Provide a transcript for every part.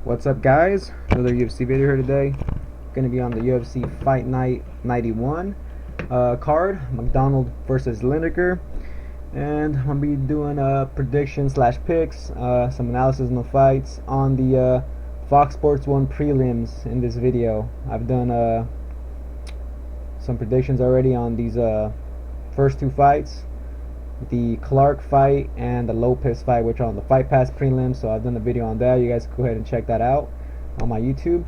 What's up, guys? Another UFC video here today. Going to be on the UFC Fight Night 91 card, McDonald versus Lineker, and I'm going to be doing predictions / picks, some analysis on the fights on the Fox Sports 1 Prelims in this video. I've done some predictions already on these first two fights, the Clark fight and the Lopez fight, which are on the Fight Pass prelims. So I've done a video on that. You guys can go ahead and check that out on my YouTube.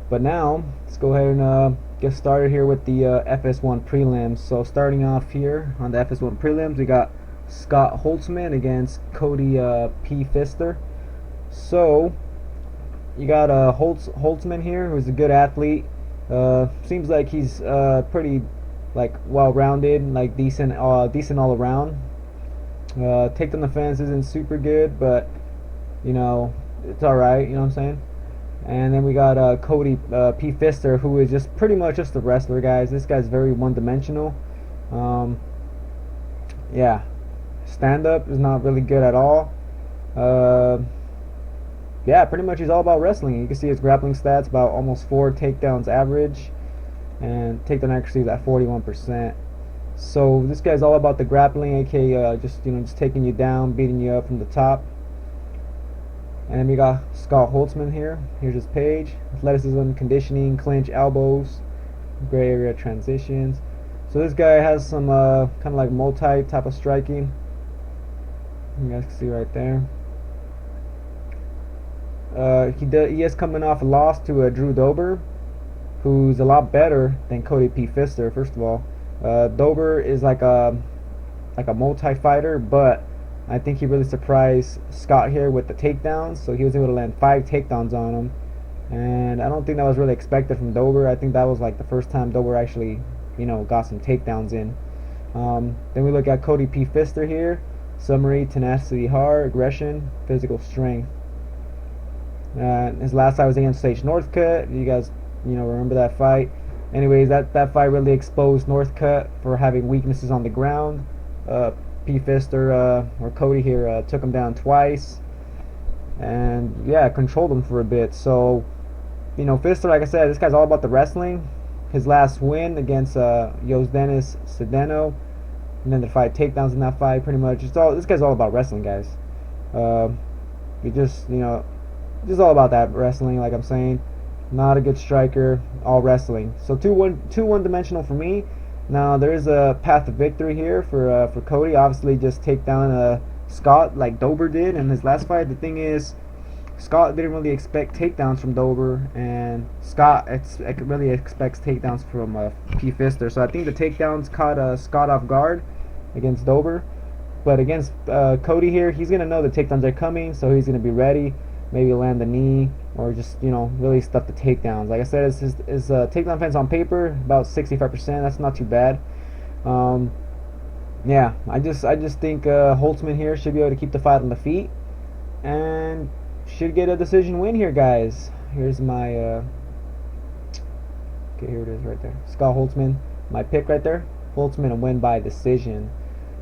But now let's go ahead and get started here with the FS1 prelims. So starting off here on the FS1 prelims, we got Scott Holtzman against Cody P. Fister. So you got Holtzman here, who's a good athlete. Seems like he's pretty well-rounded, decent all around. Take on the fence isn't super good, but you know, it's alright, you know what I'm saying? And then we got Cody P. Fister, who is just pretty much just a wrestler, guys. This guy's very one-dimensional. Yeah, stand-up is not really good at all. Yeah, pretty much he's all about wrestling. You can see his grappling stats, about almost 4 takedowns average, and takedown accuracy is at 41%. So this guy's all about the grappling, aka just taking you down, beating you up from the top. And then we got Scott Holtzman here. Here's his page: athleticism, conditioning, clinch, elbows, gray area transitions. So this guy has some kind of like multi type of striking. You guys can see right there. He is coming off a loss to Drew Dober, who's a lot better than Cody P. Fister. First of all, Dober is like a multi-fighter, but I think he really surprised Scott here with the takedowns. So he was able to land 5 takedowns on him, and I don't think that was really expected from Dober. I think that was like the first time Dober actually, got some takedowns in. Then we look at Cody P. Fister here. Summary: tenacity, heart, aggression, physical strength. His last fight was against Sage Northcutt. You guys, remember that fight. Anyways, that fight really exposed Northcutt for having weaknesses on the ground. P. Fister or Cody here took him down twice, and yeah, controlled him for a bit. So, Fister, like I said, this guy's all about the wrestling. His last win against Yosdenis Sedeno, and then the 5 takedowns in that fight. Pretty much, this guy's all about wrestling, guys. He just all about that wrestling, like I'm saying. Not a good striker, all wrestling. So too one-dimensional for me. Now there is a path to victory here for Cody. Obviously, just take down Scott like Dober did in his last fight. The thing is, Scott didn't really expect takedowns from Dober, and Scott really expects takedowns from P. Fister. So I think the takedowns caught Scott off guard against Dober. But against Cody here, he's gonna know the takedowns are coming, so he's gonna be ready. Maybe land the knee, or just really stuff the takedowns. Like I said, his takedown defense on paper about 65%. That's not too bad. Yeah, I just think Holtzman here should be able to keep the fight on the feet and should get a decision win here, guys. Here's my okay, here it is right there. Scott Holtzman, my pick right there. Holtzman, a win by decision.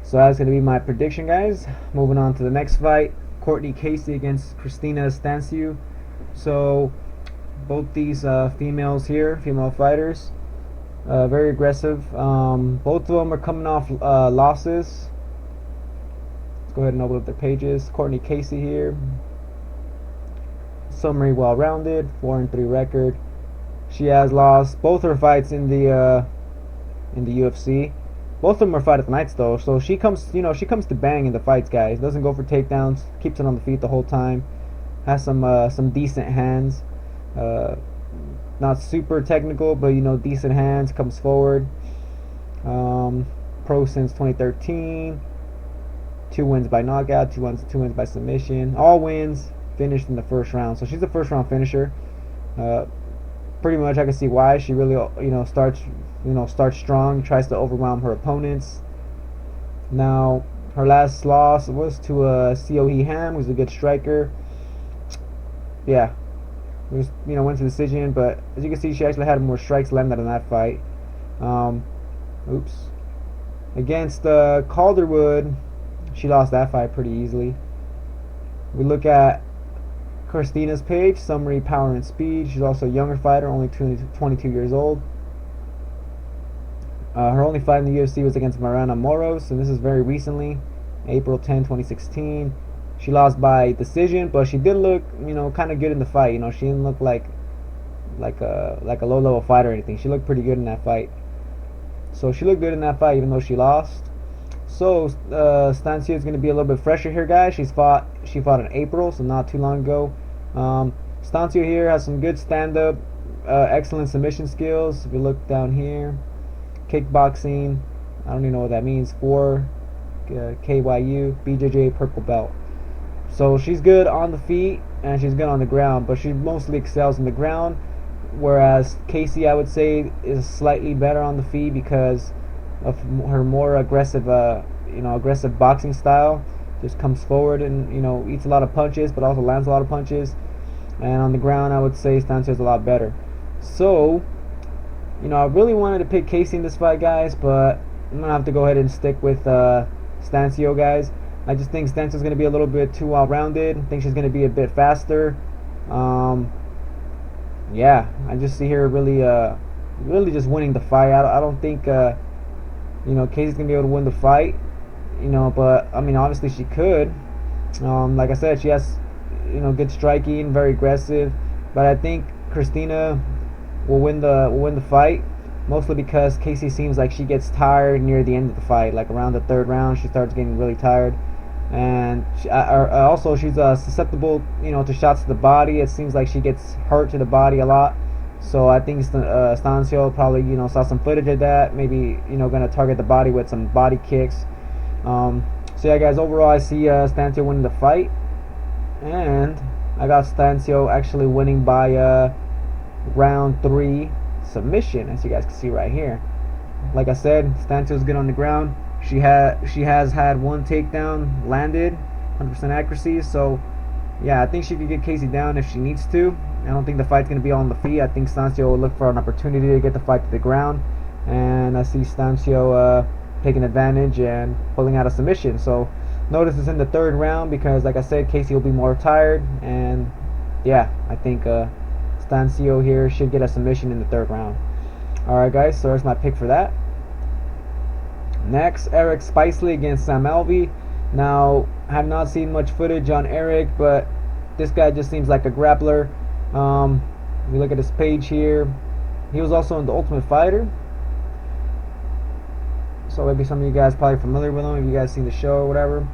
So that's gonna be my prediction, guys. Moving on to the next fight. Courtney Casey against Cristina Stanciu. So both these females here, female fighters, very aggressive. Both of them are coming off losses. Let's go ahead and open up their pages. Courtney Casey here. Summary: well-rounded, 4-3 record. She has lost both her fights in the UFC. Both of them are fight at the nights though, so she comes to bang in the fights, guys. Doesn't go for takedowns, keeps it on the feet the whole time. Has some decent hands. Not super technical, but decent hands. Comes forward. Pro since 2013. 2 wins by knockout, 2 wins by submission. All wins finished in the first round. So she's a first round finisher. Pretty much I can see why. She really starts strong, tries to overwhelm her opponents. Now her last loss was to COE Ham, who's a good striker. Yeah, it was, went to decision, but as you can see, she actually had more strikes landed in that fight. Oops. Against Calderwood, she lost that fight pretty easily. We look at Cristina's page, summary, power, and speed. She's also a younger fighter, only 22 years old. Her only fight in the UFC was against Mariana Moros, and this is very recently, April 10, 2016. She lost by decision, but she did look, kind of good in the fight. She didn't look like a low-level fighter or anything. She looked pretty good in that fight. So she looked good in that fight, even though she lost. So Stanciu is going to be a little bit fresher here, guys. She fought in April, so not too long ago. Stanciu here has some good stand-up, excellent submission skills. If you look down here, kickboxing, I don't even know what that means. 4 KYU, BJJ purple belt. So she's good on the feet and she's good on the ground, but she mostly excels on the ground. Whereas Casey, I would say, is slightly better on the feet because of her more aggressive, aggressive boxing style. Just comes forward and eats a lot of punches, but also lands a lot of punches. And on the ground, I would say Stanciu is a lot better. So, I really wanted to pick Casey in this fight, guys, but I'm gonna have to go ahead and stick with Stanciu, guys. I just think Stanciu is gonna be a little bit too well-rounded. I think she's gonna be a bit faster. Yeah, I just see her really just winning the fight. I don't think Casey's gonna be able to win the fight. But I mean, obviously she could. Like I said, she has good striking, very aggressive. But I think Cristina will win the fight, mostly because Casey seems like she gets tired near the end of the fight. Like around the 3rd round, she starts getting really tired. And also she's susceptible, to shots to the body. It seems like she gets hurt to the body a lot. So I think Stanciu probably saw some footage of that. Maybe gonna target the body with some body kicks. So yeah, guys, overall I see Stanciu winning the fight, and I got Stanciu actually winning by round 3 submission, as you guys can see right here. Like I said, Stanciu is good on the ground. She has had 1 takedown landed, 100% accuracy. So yeah, I think she could get Casey down if she needs to. I don't think the fight's going to be on the feet. I think Stanciu will look for an opportunity to get the fight to the ground, and I see Stanciu taking advantage and pulling out a submission. So notice it's in the 3rd round because, like I said, Casey will be more tired, and yeah, I think Stanciu here should get a submission in the 3rd round. Alright, guys, so that's my pick for that. Next, Eric Spicely against Sam Alvey. Now, I have not seen much footage on Eric, but this guy just seems like a grappler. If you look at his page here, he was also in The Ultimate Fighter. So maybe some of you guys probably familiar with him if you guys seen the show or whatever.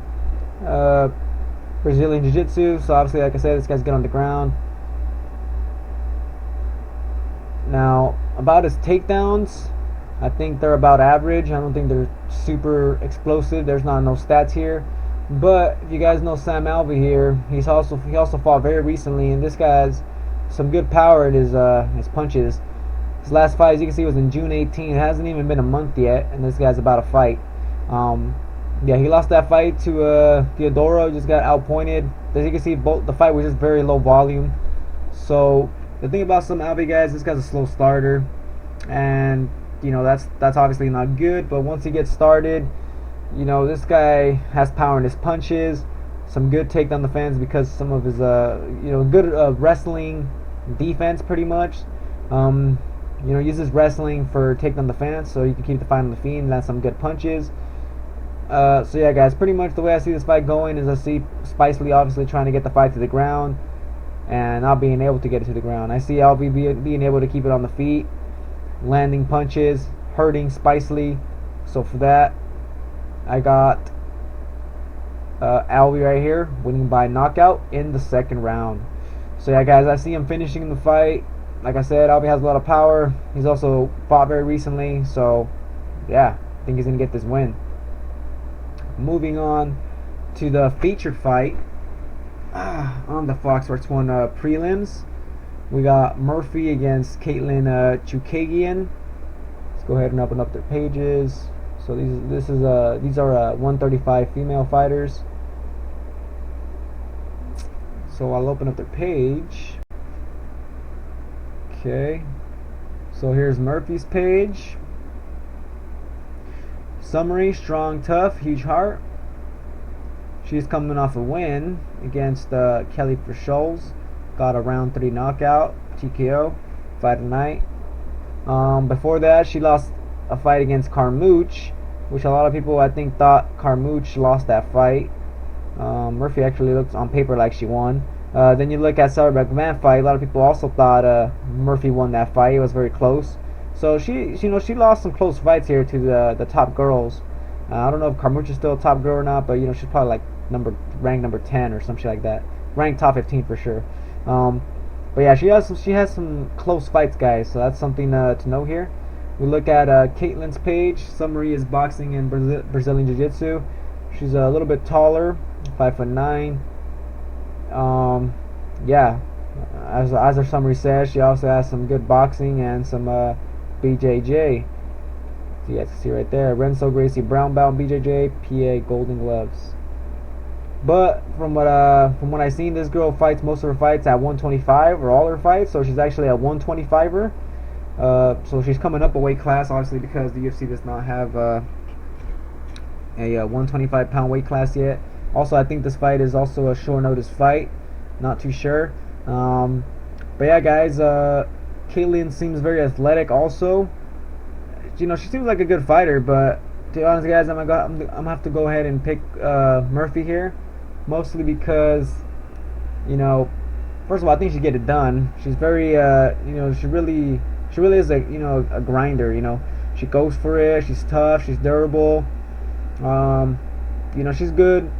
Brazilian Jiu-Jitsu. So obviously, like I said, this guy's good on the ground. Now, about his takedowns, I think they're about average. I don't think they're super explosive. There's no stats here. But if you guys know Sam Alvey here, he also fought very recently, and this guy has some good power in his punches. His last fight, as you can see, was in June 18. It hasn't even been a month yet, and this guy's about to fight. Yeah, he lost that fight to Theodoro. Just got outpointed. As you can see, the fight was just very low volume. So the thing about Sam Alvey, guys, this guy's a slow starter, and that's obviously not good. But once he gets started, this guy has power in his punches, some good takedown defense because some of his good wrestling defense, pretty much. Uses wrestling for takedown defense, so you can keep the fight on the feet and land some good punches. So yeah, guys, pretty much the way I see this fight going is I see Spicely obviously trying to get the fight to the ground and not being able to get it to the ground. I see Alvey being able to keep it on the feet, landing punches, hurting Spicely. So for that, I got Alvey right here, winning by knockout in the 2nd round. So yeah, guys, I see him finishing the fight. Like I said, Alvey has a lot of power. He's also fought very recently, so yeah, I think he's gonna get this win. Moving on to the featured fight on the Fox Sports 1 prelims, we got Murphy against Caitlin Chukagian. Let's go ahead and open up their pages. So these are 135 female fighters. So I'll open up their page. Okay. So here's Murphy's page. Summary: strong, tough, huge heart. She's coming off a win against Kelly Verscholes. got a round 3 knockout, TKO, Fight Night. Before that, she lost a fight against Carmouche, which a lot of people I think thought Carmouche lost that fight. Murphy actually looks on paper like she won. Then you look at Sarah McMahon fight. A lot of people also thought Murphy won that fight. It was very close. So she lost some close fights here to the top girls. I don't know if Carmouche is still a top girl or not, but she's probably like ranked number 10 or something like that. Ranked top 15 for sure. But yeah, she has some close fights, guys. So that's something to know here. We look at Caitlin's page. Summary is boxing and Brazilian Jiu-Jitsu. She's a little bit taller, 5'9". Yeah, as her summary says, she also has some good boxing and some BJJ. So you guys can see right there, Renzo Gracie brown belt, BJJ, PA Golden Gloves. But from what I've seen, this girl fights most of her fights at 125, or all her fights. So she's actually a 125er. So she's coming up a weight class, obviously, because the UFC does not have a 125-pound weight class yet. Also, I think this fight is also a short notice fight. Not too sure. But yeah, guys, Caitlin seems very athletic. Also, she seems like a good fighter. But to be honest, guys, I'm gonna have to go ahead and pick Murphy here, mostly because first of all, I think she get it done. She's very she really is a grinder. She goes for it. She's tough. She's durable. She's good.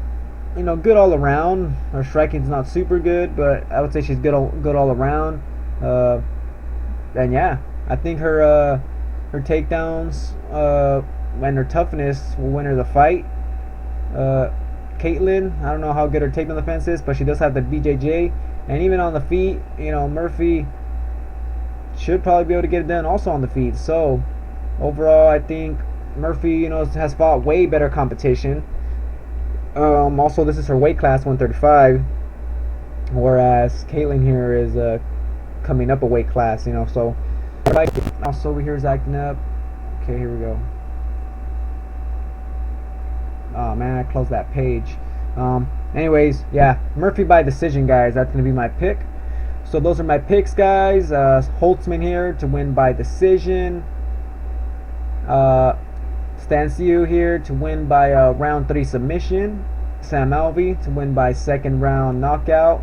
Good all around. Her striking's not super good, but I would say she's good all around. And yeah, I think her takedowns and her toughness will win her the fight. Caitlin, I don't know how good her takedown defense is, but she does have the BJJ, and even on the feet, Murphy should probably be able to get it done also on the feet. So overall, I think Murphy, has fought way better competition. Also, this is her weight class, 135, whereas Caitlin here is coming up a weight class. So also over here is acting up. Okay, here we go. Oh man, I closed that page. Anyways, yeah, Murphy by decision, guys. That's gonna be my pick. So those are my picks, guys. Holtzman here to win by decision. Stanciu here to win by round 3 submission. Sam Alvey to win by second round knockout.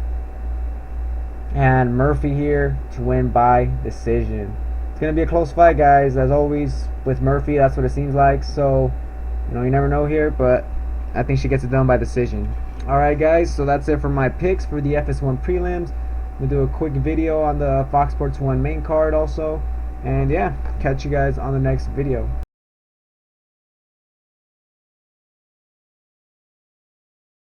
And Murphy here to win by decision. It's going to be a close fight, guys, as always with Murphy. That's what it seems like. So, you never know here, but I think she gets it done by decision. Alright, guys, so that's it for my picks for the FS1 prelims. We'll do a quick video on the Fox Sports 1 main card also. And yeah, catch you guys on the next video.